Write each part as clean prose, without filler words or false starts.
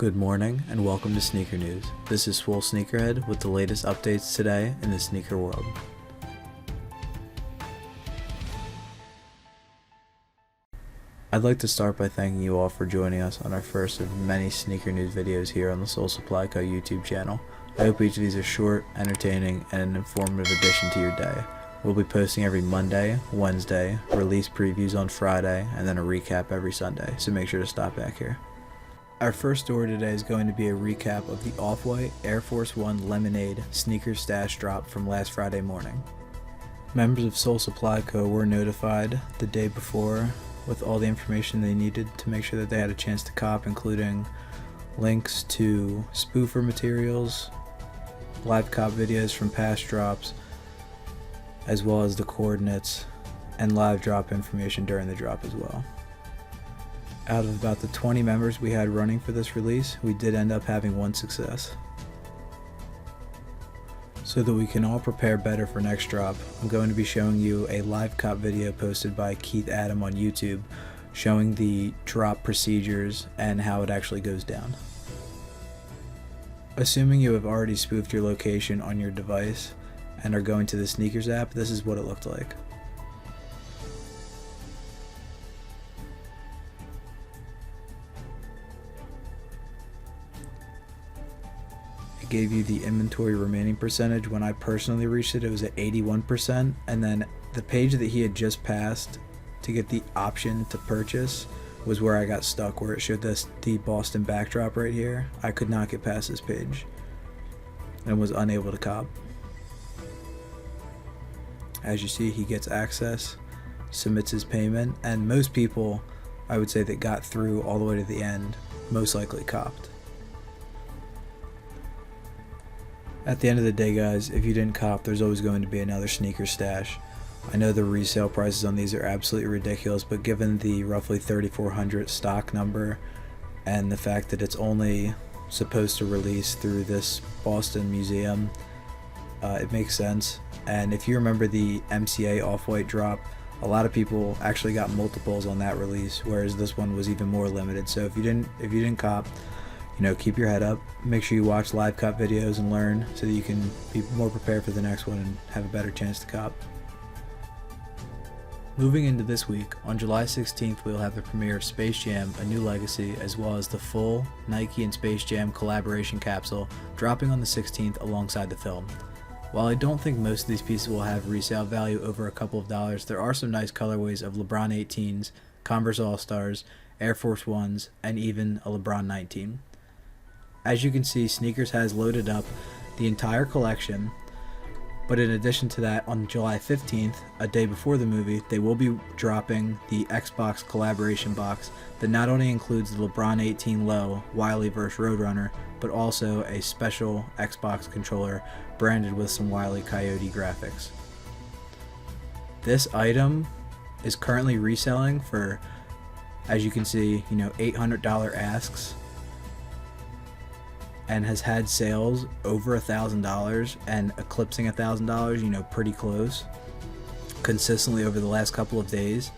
Good morning and welcome to Sneaker News. This is Swole Sneakerhead with the latest updates today in the sneaker world. I'd like to start by thanking you all for joining us on our first of many sneaker news videos here on the Soul Supply Co. YouTube channel. I hope each of these are short, entertaining, and an informative addition to your day. We'll be posting every Monday, Wednesday, release previews on Friday, and then a recap every Sunday, so make sure to stop back here. Our first story today is going to be a recap of the Off-White Air Force One Lemonade sneaker stash drop from last Friday morning. Members of Soul Supply Co. were notified the day before with all the information they needed to make sure that they had a chance to cop, including links to spoofer materials, live cop videos from past drops, as well as the coordinates and live drop information during the drop as well. Out of about the 20 members we had running for this release, we did end up having one success. So that we can all prepare better for next drop, I'm going to be showing you a live cop video posted by Keith Adam on YouTube showing the drop procedures and how it actually goes down. Assuming you have already spoofed your location on your device and are going to the Sneakers app, this is what it looked like. Gave you the inventory remaining percentage. When I personally reached it, it was at 81%, and then the page that he had just passed to get the option to purchase was where I got stuck, where it showed the Boston backdrop right here. I could not get past this page and was unable to cop. As you see, he gets access, submits his payment, and most people, I would say, that got through all the way to the end most likely copped. At the end of the day, guys, if you didn't cop, there's always going to be another sneaker stash. I know the resale prices on these are absolutely ridiculous, but given the roughly 3,400 stock number and the fact that it's only supposed to release through this Boston museum, it makes sense. And if you remember the MCA Off-White drop, a lot of people actually got multiples on that release, whereas this one was even more limited. So if you didn't cop, keep your head up. Make sure you watch live cop videos and learn so that you can be more prepared for the next one and have a better chance to cop. Moving into this week, on July 16th, we'll have the premiere of Space Jam: A New Legacy, as well as the full Nike and Space Jam collaboration capsule dropping on the 16th alongside the film. While I don't think most of these pieces will have resale value over a couple of dollars, there are some nice colorways of LeBron 18s, Converse All-Stars, Air Force Ones, and even a LeBron 19. As you can see, Sneakers has loaded up the entire collection, but in addition to that, on July 15th, a day before the movie, they will be dropping the Xbox collaboration box that not only includes the LeBron 18 Low Wiley vs Roadrunner, but also a special Xbox controller branded with some Wile E. Coyote graphics. This item is currently reselling for, as you can see, $800 asks, and has had sales over $1,000 and eclipsing $1,000, pretty close, consistently over the last couple of days.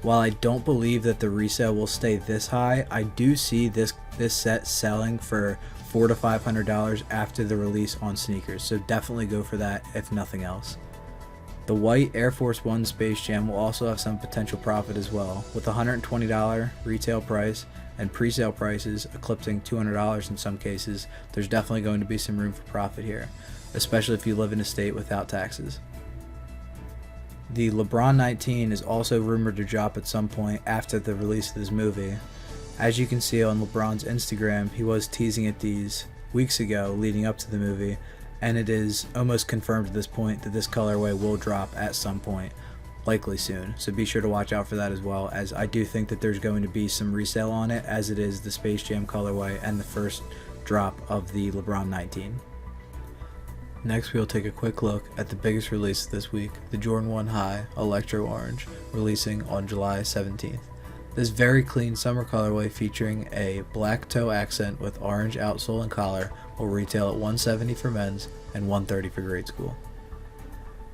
While I don't believe that the resale will stay this high, I do see this set selling for $400 to $500 after the release on Sneakers, so definitely go for that if nothing else. The white Air Force One Space Jam will also have some potential profit as well, with a $120 retail price and pre-sale prices eclipsing $200 in some cases. There's definitely going to be some room for profit here, especially if you live in a state without taxes. The LeBron 19 is also rumored to drop at some point after the release of this movie. As you can see on LeBron's Instagram, he was teasing at these weeks ago leading up to the movie, and it is almost confirmed at this point that this colorway will drop at some point, likely soon. So be sure to watch out for that as well, as I do think that there's going to be some resale on it, as it is the Space Jam colorway and the first drop of the LeBron 19. Next, we'll take a quick look at the biggest release this week, the Jordan 1 High Electro Orange, releasing on July 17th. This very clean summer colorway featuring a black toe accent with orange outsole and collar will retail at $170 for men's and $130 for grade school.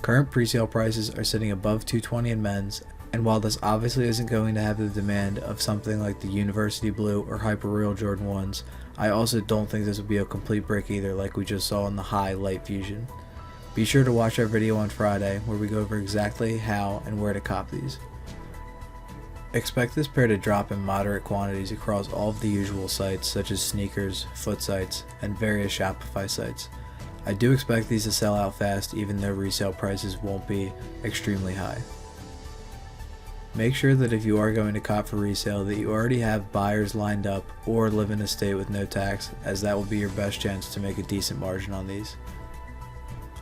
Current presale prices are sitting above $220 in men's And while this obviously isn't going to have the demand of something like the University Blue or Hyper Real Jordan 1s, I also don't think this will be a complete brick either, like we just saw in the High Light Fusion. Be sure to watch our video on Friday where we go over exactly how and where to cop these. Expect this pair to drop in moderate quantities across all of the usual sites such as sneakers, foot sites, and various Shopify sites. I do expect these to sell out fast even though resale prices won't be extremely high. Make sure that if you are going to cop for resale that you already have buyers lined up or live in a state with no tax, as that will be your best chance to make a decent margin on these.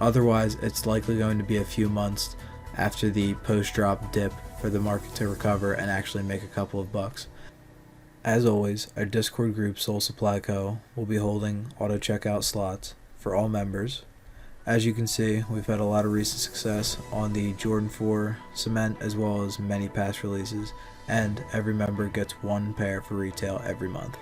Otherwise, it's likely going to be a few months after the post-drop dip for the market to recover and actually make a couple of bucks. As always, our Discord group Soul Supply Co. will be holding auto checkout slots for all members. As you can see, we've had a lot of recent success on the Jordan 4 Cement as well as many past releases, and every member gets one pair for retail every month.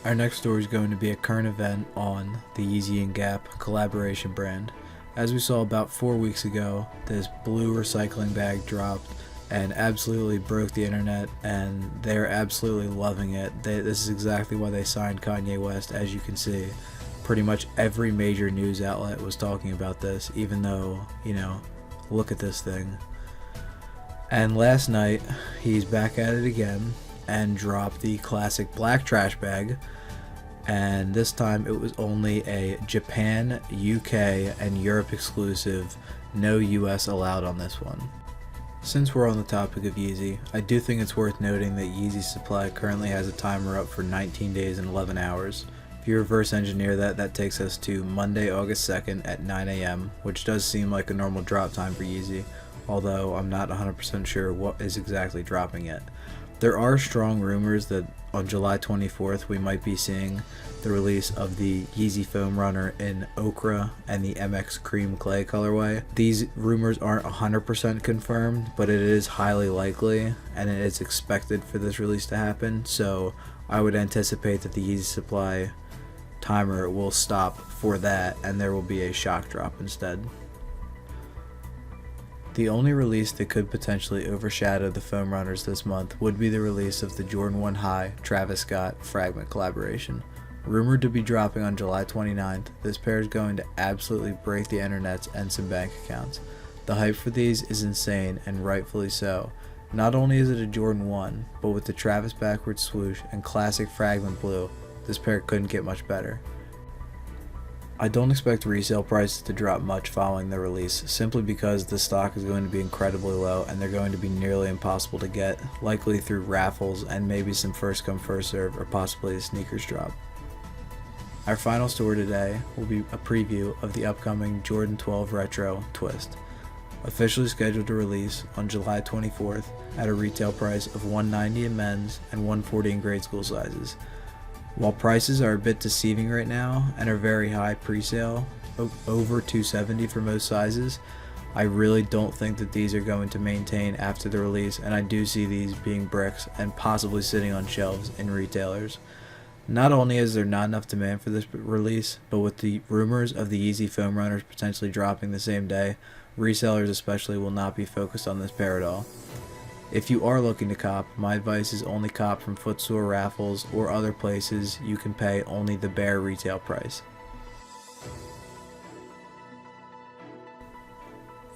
Our next story is going to be a current event on the Yeezy and Gap collaboration brand. As we saw about 4 weeks ago, this blue recycling bag dropped and absolutely broke the internet, and they're absolutely loving it. This is exactly why they signed Kanye West. As you can see, pretty much every major news outlet was talking about this, even though, look at this thing. And last night, he's back at it again and dropped the classic black trash bag, and this time it was only a Japan, UK, and Europe exclusive, no US allowed on this one. Since we're on the topic of Yeezy, I do think it's worth noting that Yeezy Supply currently has a timer up for 19 days and 11 hours. If you reverse engineer that takes us to Monday, August 2nd at 9 a.m., which does seem like a normal drop time for Yeezy, although I'm not 100% sure what is exactly dropping it. There are strong rumors that on July 24th we might be seeing the release of the Yeezy Foam Runner in Ochre and the MX Cream Clay colorway. These rumors aren't 100% confirmed, but it is highly likely and it is expected for this release to happen, so I would anticipate that the Yeezy Supply timer will stop for that and there will be a shock drop instead. The only release that could potentially overshadow the foam runners this month would be the release of the Jordan 1 High Travis Scott Fragment collaboration. Rumored to be dropping on July 29th, this pair is going to absolutely break the internets and some bank accounts. The hype for these is insane, and rightfully so. Not only is it a Jordan 1, but with the Travis backward swoosh and classic Fragment blue, this pair couldn't get much better. I don't expect resale prices to drop much following the release, simply because the stock is going to be incredibly low and they're going to be nearly impossible to get, likely through raffles and maybe some first come first serve or possibly a sneakers drop. Our final story today will be a preview of the upcoming Jordan 12 Retro Twist, officially scheduled to release on July 24th at a retail price of $190 in men's and $140 in grade school sizes. While prices are a bit deceiving right now and are very high pre-sale, over $270 for most sizes, I really don't think that these are going to maintain after the release, and I do see these being bricks and possibly sitting on shelves in retailers. Not only is there not enough demand for this release, but with the rumors of the Yeezy Foam Runners potentially dropping the same day, resellers especially will not be focused on this pair at all. If you are looking to cop, my advice is only cop from footstore raffles or other places you can pay only the bare retail price.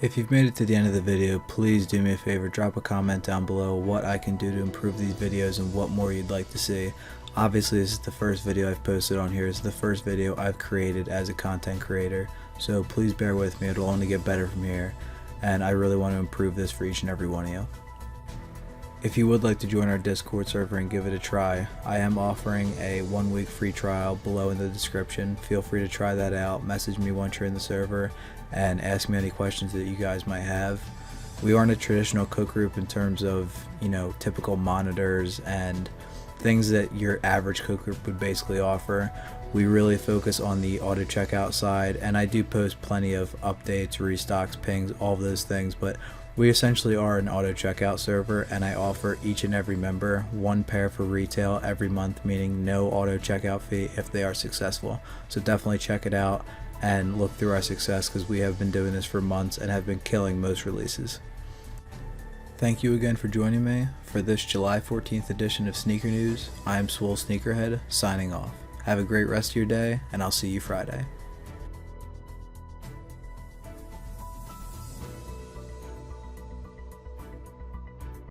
If you've made it to the end of the video, please do me a favor, drop a comment down below what I can do to improve these videos and what more you'd like to see. Obviously this is the first video I've posted on here, it's the first video I've created as a content creator, so please bear with me, it'll only get better from here, and I really want to improve this for each and every one of you. If you would like to join our Discord server and give it a try, I am offering a 1-week free trial below in the description. Feel free to try that out, message me once you're in the server, and ask me any questions that you guys might have. We aren't a traditional cook group in terms of, typical monitors and things that your average cook group would basically offer. We really focus on the auto checkout side, and I do post plenty of updates, restocks, pings, all of those things, but we essentially are an auto checkout server, and I offer each and every member one pair for retail every month, meaning no auto checkout fee if they are successful. So definitely check it out and look through our success, because we have been doing this for months and have been killing most releases. Thank you again for joining me for this July 14th edition of Sneaker News. I am Swole Sneakerhead, signing off. Have a great rest of your day, and I'll see you Friday.